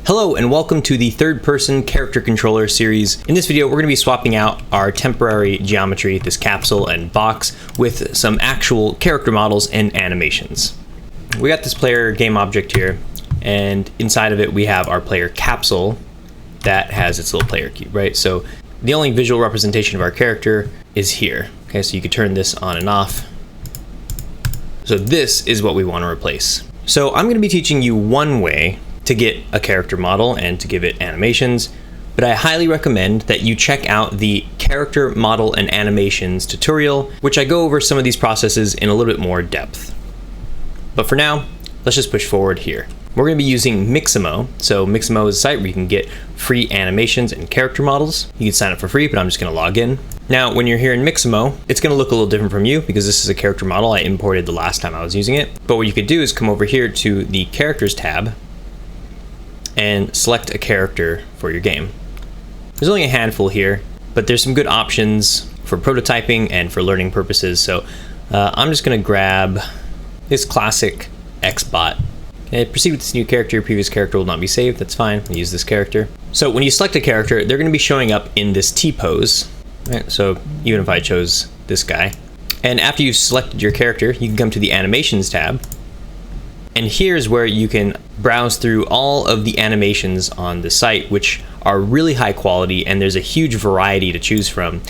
Hello and welcome to the third-person character controller series. In this video, we're going to be swapping out our temporary geometry, this capsule and box, with some actual character models and animations. We got this player game object here, and inside of it we have our player capsule that has its little player cube, right? So the only visual representation of our character is here. Okay, so you could turn this on and off. So this is what we want to replace. So I'm going to be teaching you one way to get a character model and to give it animations, but I highly recommend that you check out the character model and animations tutorial, which I go over some of these processes in a little bit more depth. But for now, let's just push forward here. We're going to be using Mixamo. So Mixamo is a site where you can get free animations and character models. You can sign up for free, but I'm just going to log in. Now, when you're here in Mixamo, it's going to look a little different from you because this is a character model I imported the last time I was using it. But what you could do is come over here to the Characters tab and select a character for your game. There's only a handful here, but there's some good options for prototyping and for learning purposes. So I'm just going to grab this classic Xbot. Okay, proceed with this new character. Your previous character will not be saved. That's fine. We'll use this character. So when you select a character, they're going to be showing up in this T-pose. Right? So even if I chose this guy, and after you've selected your character, you can come to the Animations tab. And here's where you can browse through all of the animations on the site, which are really high quality, and there's a huge variety to choose from.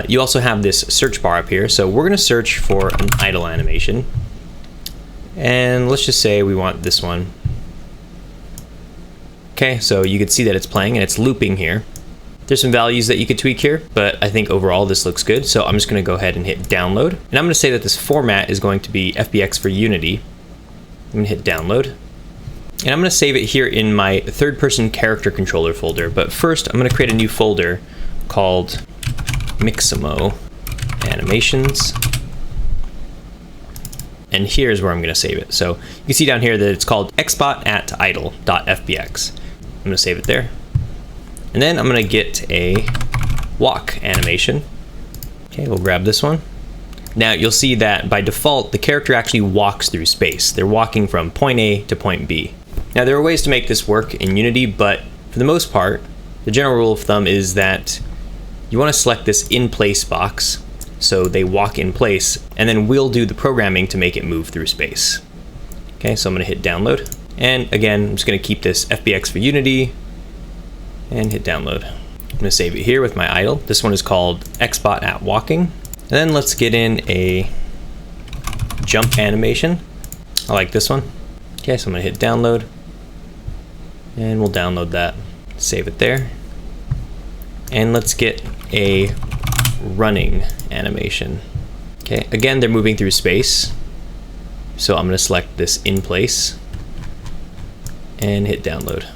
You also have this search bar up here. So we're going to search for an idle animation. And let's just say we want this one. Okay, so you can see that it's playing and it's looping here. There's some values that you could tweak here, but I think overall this looks good. So I'm just going to go ahead and hit download. And I'm going to say that this format is going to be FBX for Unity. I'm going to hit download. And I'm going to save it here in my third-person character controller folder. But first, I'm going to create a new folder called Mixamo Animations. And here's where I'm going to save it. So you can see down here that it's called xbot@idle.fbx. I'm going to save it there. And then I'm going to get a walk animation. Okay, we'll grab this one. Now you'll see that by default, the character actually walks through space. They're walking from point A to point B. Now there are ways to make this work in Unity, but for the most part, the general rule of thumb is that you want to select this in place box so they walk in place, and then we'll do the programming to make it move through space. Okay, so I'm going to hit download. And again, I'm just going to keep this FBX for Unity and hit download. I'm going to save it here with my idle. This one is called xbot@walking. And then let's get in a jump animation. I like this one. Okay, so I'm going to hit download. And we'll download that. Save it there. And let's get a running animation. Okay, again, they're moving through space. So I'm going to select this in place and hit download.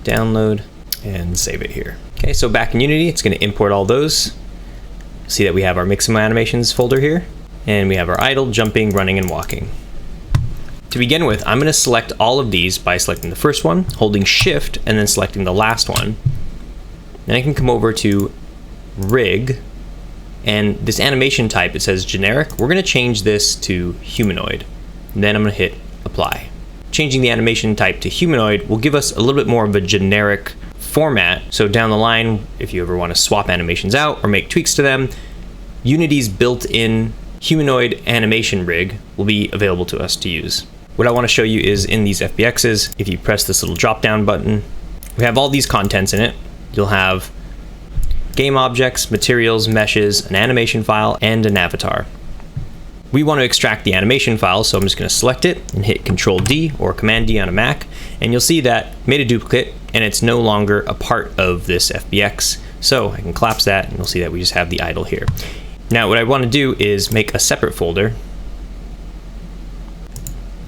Download and save it here. Okay, so back in Unity, it's going to import all those. See that we have our Mixamo animations folder here, and we have our idle, jumping, running, and walking. To begin with, I'm going to select all of these by selecting the first one, holding Shift, and then selecting the last one. Then I can come over to Rig, and this animation type, it says generic. We're going to change this to humanoid. And then I'm going to hit apply. Changing the animation type to humanoid will give us a little bit more of a generic format. So down the line, if you ever want to swap animations out or make tweaks to them, Unity's built-in humanoid animation rig will be available to us to use. What I want to show you is in these FBXs, if you press this little drop-down button, we have all these contents in it. You'll have game objects, materials, meshes, an animation file, and an avatar. We want to extract the animation file, so I'm just going to select it and hit Control-D or Command-D on a Mac, and you'll see that made a duplicate, and it's no longer a part of this FBX. So I can collapse that, and you'll see that we just have the idle here. Now what I want to do is make a separate folder.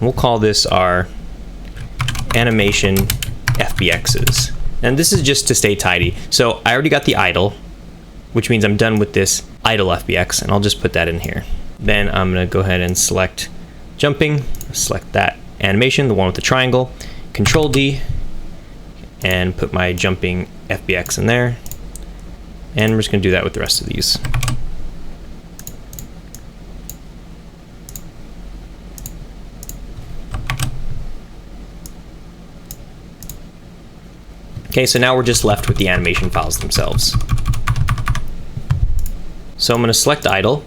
We'll call this our Animation FBXs. And this is just to stay tidy. So I already got the idle, which means I'm done with this idle FBX, and I'll just put that in here. Then I'm going to go ahead and select jumping, select that animation, the one with the triangle, Control-D, and put my jumping FBX in there. And we're just going to do that with the rest of these. Okay, so now we're just left with the animation files themselves. So I'm going to select idle,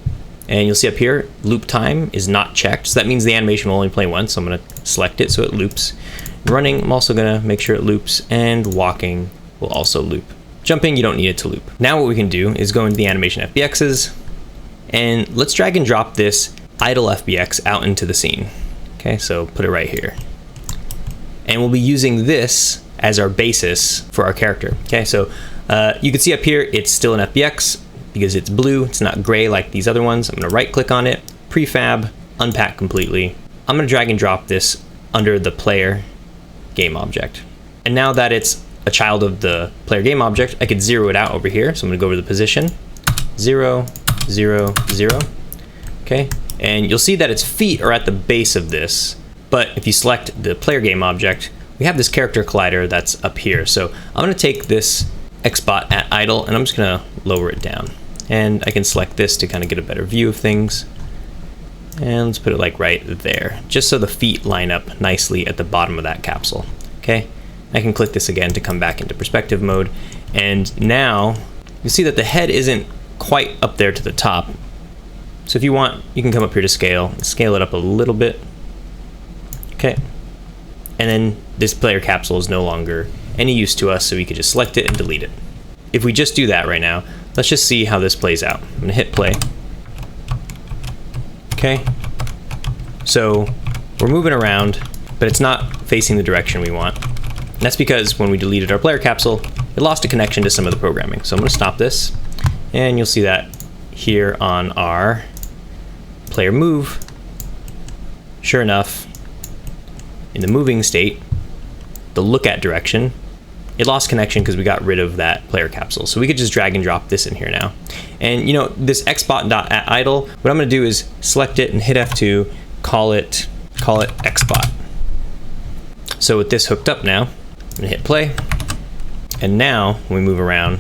and you'll see up here, loop time is not checked. So that means the animation will only play once. So I'm going to select it so it loops. Running, I'm also going to make sure it loops, and walking will also loop. Jumping, you don't need it to loop. Now what we can do is go into the animation FBXs, and let's drag and drop this idle FBX out into the scene. Okay, so put it right here. And we'll be using this as our basis for our character. Okay, so you can see up here, it's still an FBX because it's blue, it's not gray like these other ones. I'm gonna right click on it, prefab, unpack completely. I'm gonna drag and drop this under the player game object. And now that it's a child of the player game object, I could zero it out over here. So I'm gonna go over to the position, 0, 0, 0. Okay, and you'll see that its feet are at the base of this. But if you select the player game object, we have this character collider that's up here. So I'm gonna take this Xbot at idle, and I'm just gonna lower it down. And I can select this to kind of get a better view of things. And let's put it like right there, just so the feet line up nicely at the bottom of that capsule. Okay, I can click this again to come back into perspective mode. And now you see that the head isn't quite up there to the top. So if you want, you can come up here to scale it up a little bit. Okay, and then this player capsule is no longer any use to us, so we could just select it and delete it. If we just do that right now, let's just see how this plays out. I'm gonna hit play. Okay, so we're moving around, but it's not facing the direction we want. And that's because when we deleted our player capsule, it lost a connection to some of the programming. So I'm gonna stop this, and you'll see that here on our player move. Sure enough, in the moving state, the look at direction, it lost connection because we got rid of that player capsule. So we could just drag and drop this in here now. And you know, this xbot.idle, what I'm gonna do is select it and hit F2, call it xbot. So with this hooked up now, I'm gonna hit play. And now when we move around,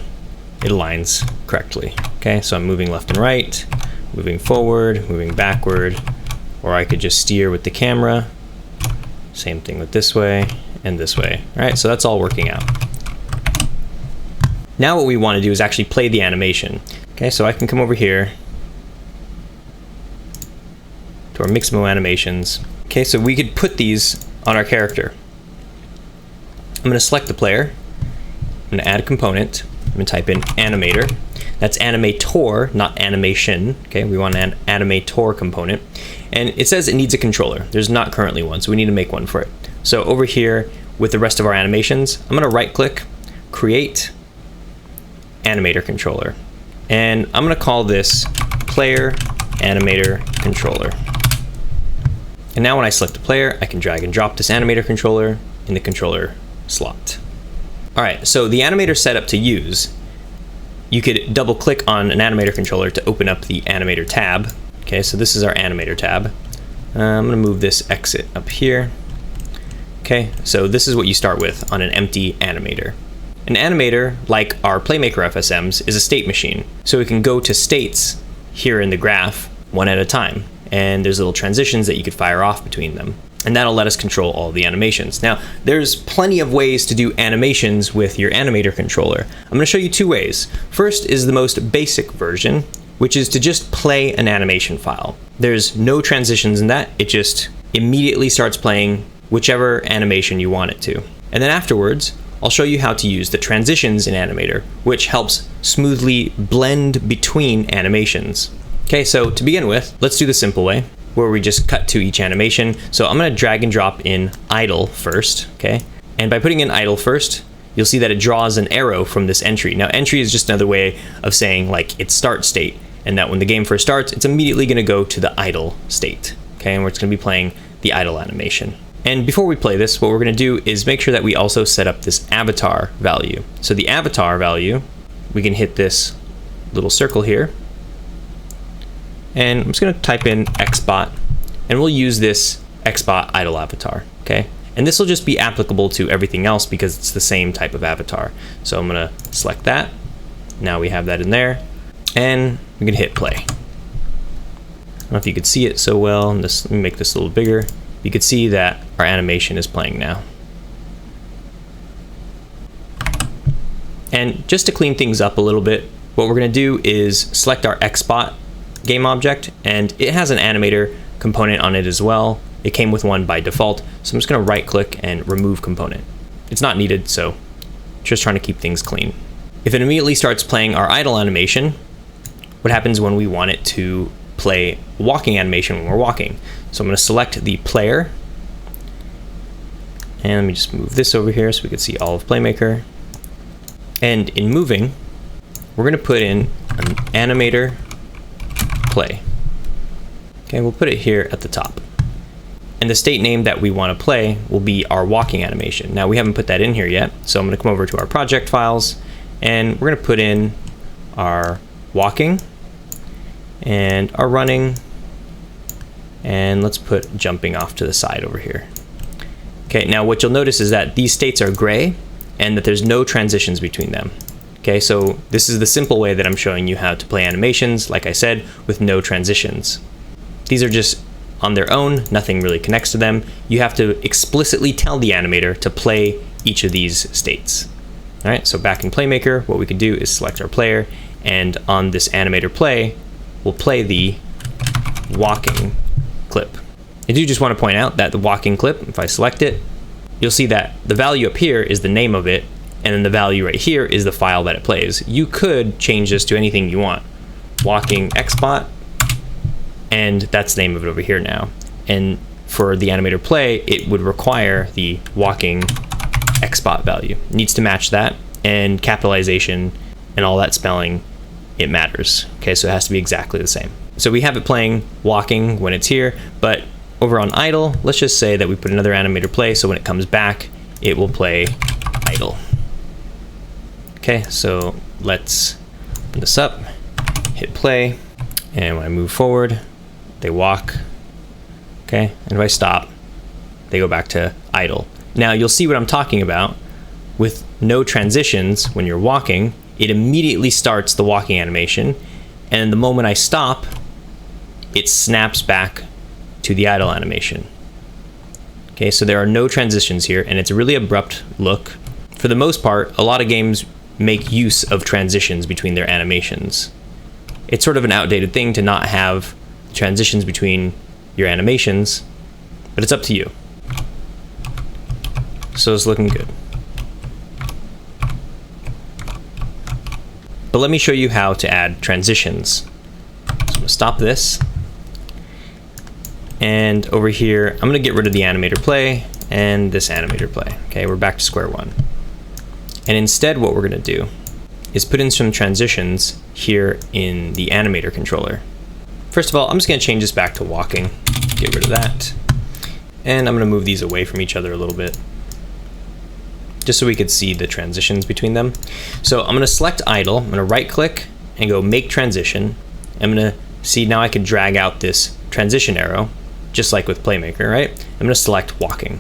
it aligns correctly. Okay, so I'm moving left and right, moving forward, moving backward, or I could just steer with the camera. Same thing with this way and this way. All right, so that's all working out. Now what we want to do is actually play the animation. Okay, so I can come over here to our Mixamo animations. Okay, so we could put these on our character. I'm going to select the player. I'm going to add a component. I'm going to type in Animator. That's Animator, not animation. Okay, we want an Animator component. And it says it needs a controller. There's not currently one, so we need to make one for it. So over here with the rest of our animations, I'm going to right click, create Animator controller. And I'm going to call this player animator controller. And now when I select the player, I can drag and drop this animator controller in the controller slot. All right, so the animator setup to use, you could double click on an animator controller to open up the animator tab. Okay, so this is our animator tab. I'm gonna move this exit up here. Okay, so this is what you start with on an empty animator. An animator, like our Playmaker FSMs, is a state machine. So it can go to states here in the graph one at a time. And there's little transitions that you could fire off between them. And that'll let us control all the animations. Now, there's plenty of ways to do animations with your animator controller. I'm gonna show you two ways. First is the most basic version, which is to just play an animation file. There's no transitions in that. It just immediately starts playing whichever animation you want it to. And then afterwards, I'll show you how to use the transitions in Animator, which helps smoothly blend between animations. Okay, so to begin with, let's do the simple way, where we just cut to each animation. So I'm gonna drag and drop in idle first, okay? And by putting in idle first, you'll see that it draws an arrow from this entry. Now, entry is just another way of saying like its start state, and that when the game first starts, it's immediately gonna go to the idle state, okay? And we're just gonna be playing the idle animation. And before we play this, what we're gonna do is make sure that we also set up this avatar value. So the avatar value, we can hit this little circle here, and I'm just gonna type in xbot, and we'll use this xbot idle avatar, okay? And this will just be applicable to everything else because it's the same type of avatar. So I'm gonna select that. Now we have that in there, and we can hit play. I don't know if you could see it so well. Let me make this a little bigger. You could see that our animation is playing now. And just to clean things up a little bit, what we're going to do is select our XSpot game object, and it has an animator component on it as well. It came with one by default, so I'm just going to right click and remove component. It's not needed, so just trying to keep things clean. If it immediately starts playing our idle animation, what happens when we want it to play walking animation when we're walking? So I'm going to select the player, and let me just move this over here so we can see all of Playmaker. And in moving, we're going to put in an AnimatorPlay. Okay, we'll put it here at the top. And the state name that we want to play will be our walking animation. Now we haven't put that in here yet, so I'm going to come over to our project files, and we're going to put in our walking and our running, and let's put jumping off to the side over here. Okay, now what you'll notice is that these states are gray and that there's no transitions between them. Okay, so this is the simple way that I'm showing you how to play animations, like I said, with no transitions. These are just on their own, nothing really connects to them. You have to explicitly tell the animator to play each of these states. All right, so back in Playmaker, what we could do is select our player, and on this AnimatorPlay, we'll play the walking clip. I do just want to point out that the walking clip, if I select it, you'll see that the value up here is the name of it, and then the value right here is the file that it plays. You could change this to anything you want. Walking XSpot, and that's the name of it over here now. And for the AnimatorPlay, it would require the walking XSpot value. It needs to match that, and capitalization and all that spelling, it matters. Okay, so it has to be exactly the same. So we have it playing walking when it's here, but over on idle, let's just say that we put another AnimatorPlay, so when it comes back, it will play idle. Okay, so let's open this up, hit play, and when I move forward, they walk. Okay, and if I stop, they go back to idle. Now you'll see what I'm talking about. With no transitions, when you're walking, it immediately starts the walking animation, and the moment I stop, it snaps back to the idle animation. Okay, so there are no transitions here, and it's a really abrupt look. For the most part, a lot of games make use of transitions between their animations. It's sort of an outdated thing to not have transitions between your animations, but it's up to you. So it's looking good. But let me show you how to add transitions. So I'm going to stop this. And over here, I'm going to get rid of the AnimatorPlay and this AnimatorPlay. Okay, we're back to square one. And instead, what we're going to do is put in some transitions here in the Animator controller. First of all, I'm just going to change this back to walking. Get rid of that. And I'm going to move these away from each other a little bit, just so we could see the transitions between them. So I'm going to select idle. I'm going to right click and go make transition. I'm going to see now I can drag out this transition arrow, just like with Playmaker, right? I'm going to select walking.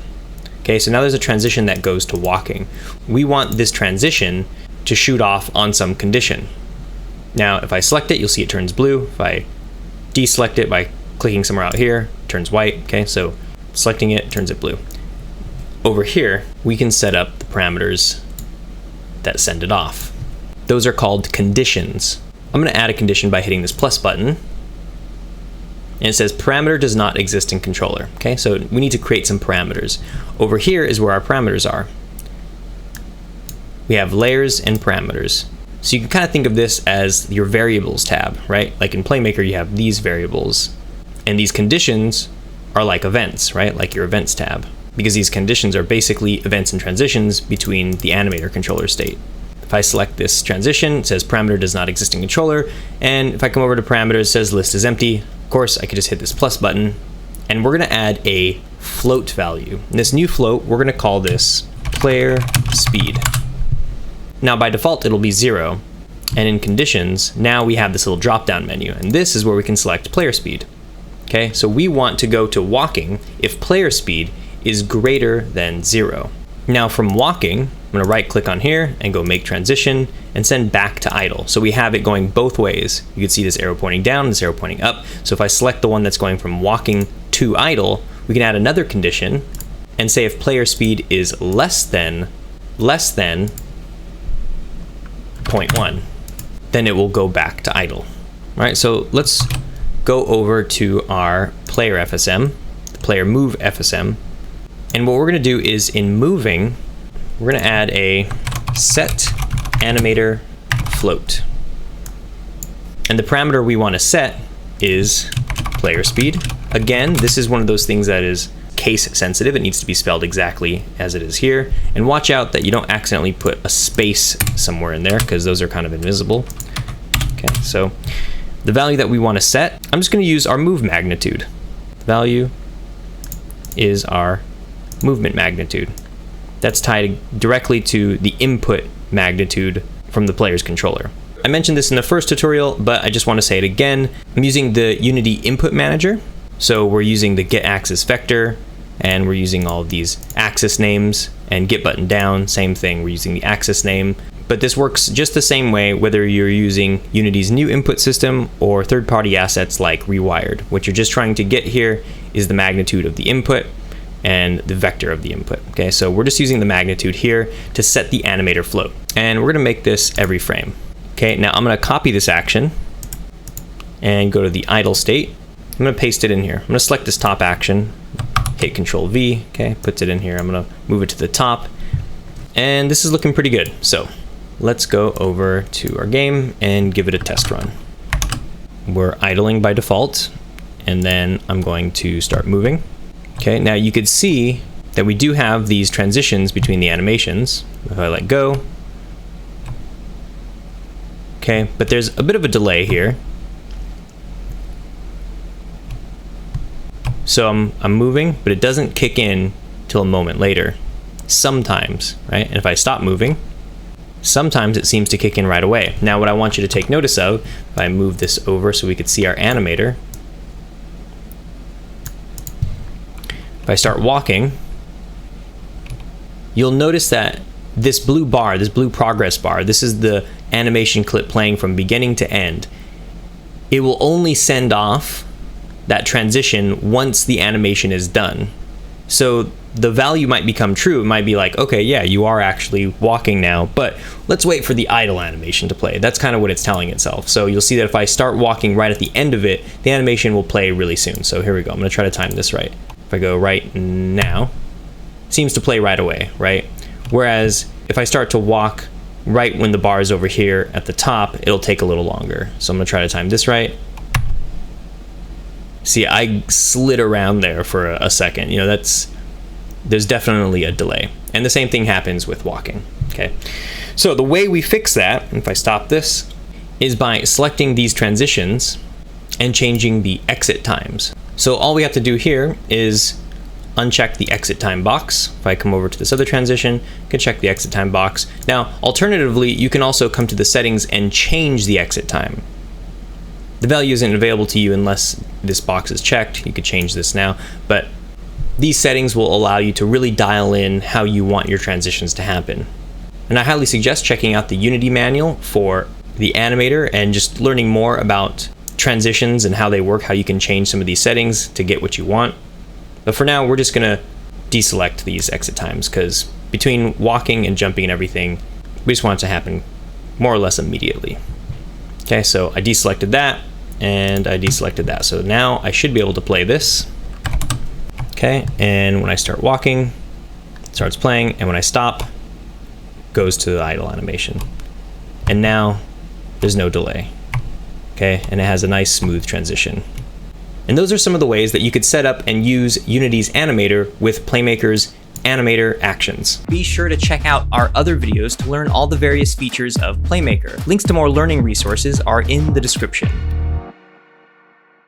Okay, so now there's a transition that goes to walking. We want this transition to shoot off on some condition. Now, if I select it, you'll see it turns blue. If I deselect it by clicking somewhere out here, it turns white. Okay, so selecting it turns it blue. Over here, we can set up the parameters that send it off. Those are called conditions. I'm going to add a condition by hitting this plus button. And it says parameter does not exist in controller. Okay, so we need to create some parameters. Over here is where our parameters are. We have layers and parameters. So you can kind of think of this as your variables tab, right? Like in Playmaker, you have these variables. And these conditions are like events, right? Like your events tab. Because these conditions are basically events and transitions between the Animator controller state. If I select this transition, it says parameter does not exist in controller. And if I come over to parameters, it says list is empty. Of course, I could just hit this plus button. And we're going to add a float value. And this new float, we're going to call this player speed. Now, by default, it'll be 0. And in conditions, now we have this little drop-down menu. And this is where we can select player speed. Okay, so we want to go to walking if player speed is greater than 0. Now from walking, I'm going to right click on here and go make transition and send back to idle. So we have it going both ways. You can see this arrow pointing down, this arrow pointing up. So if I select the one that's going from walking to idle, we can add another condition and say if player speed is less than 0.1. Then it will go back to idle. All right, so let's go over to our player FSM, the player move FSM. And what we're gonna do is in moving, we're gonna add a SetAnimatorFloat. And the parameter we wanna set is player speed. Again, this is one of those things that is case sensitive. It needs to be spelled exactly as it is here. And watch out that you don't accidentally put a space somewhere in there, because those are kind of invisible. Okay, so the value that we want to set, I'm just going to use our move magnitude. The value is our movement magnitude. That's tied directly to the input magnitude from the player's controller. I mentioned this in the first tutorial, but I just want to say it again. I'm using the Unity Input Manager. So we're using the get axis vector, and we're using all of these axis names, and get button down, same thing, we're using the axis name. But this works just the same way whether you're using Unity's new input system or third-party assets like Rewired. What you're just trying to get here is the magnitude of the input and the vector of the input. Okay, so we're just using the magnitude here to set the animator float. And we're gonna make this every frame. Okay, now I'm gonna copy this action and go to the idle state. I'm gonna paste it in here. I'm gonna select this top action, hit Control V, okay, puts it in here. I'm gonna move it to the top, and this is looking pretty good. So let's go over to our game and give it a test run. We're idling by default, and then I'm going to start moving. Okay, now you could see that we do have these transitions between the animations. If I let go, okay, but there's a bit of a delay here. So I'm moving, but it doesn't kick in till a moment later, sometimes, right? And if I stop moving, sometimes it seems to kick in right away. Now what I want you to take notice of, if I move this over so we could see our animator, if I start walking, you'll notice that this blue bar, this blue progress bar, this is the animation clip playing from beginning to end. It will only send off that transition once the animation is done. So the value might become true. It might be like, okay, yeah, you are actually walking now, but let's wait for the idle animation to play. That's kind of what it's telling itself. So you'll see that if I start walking right at the end of it, the animation will play really soon. So here we go. I'm gonna try to time this right. If I go right now, it seems to play right away, right? Whereas if I start to walk right when the bar is over here at the top, it'll take a little longer. So I'm gonna try to time this right. See, I slid around there for a second. You know, there's definitely a delay. And the same thing happens with walking, okay? So the way we fix that, if I stop this, is by selecting these transitions and changing the exit times. So all we have to do here is uncheck the exit time box. If I come over to this other transition, I can check the exit time box. Now, alternatively, you can also come to the settings and change the exit time. The value isn't available to you unless this box is checked. You could change this now, but these settings will allow you to really dial in how you want your transitions to happen. And I highly suggest checking out the Unity manual for the animator and just learning more about transitions and how they work, how you can change some of these settings to get what you want. But for now, we're just gonna deselect these exit times because between walking and jumping and everything, we just want it to happen more or less immediately. Okay, so I deselected that and I deselected that. So now I should be able to play this. Okay, and when I start walking, it starts playing, and when I stop, it goes to the idle animation. And now there's no delay. Okay, and it has a nice smooth transition. And those are some of the ways that you could set up and use Unity's Animator with Playmaker's Animator actions. Be sure to check out our other videos to learn all the various features of Playmaker. Links to more learning resources are in the description.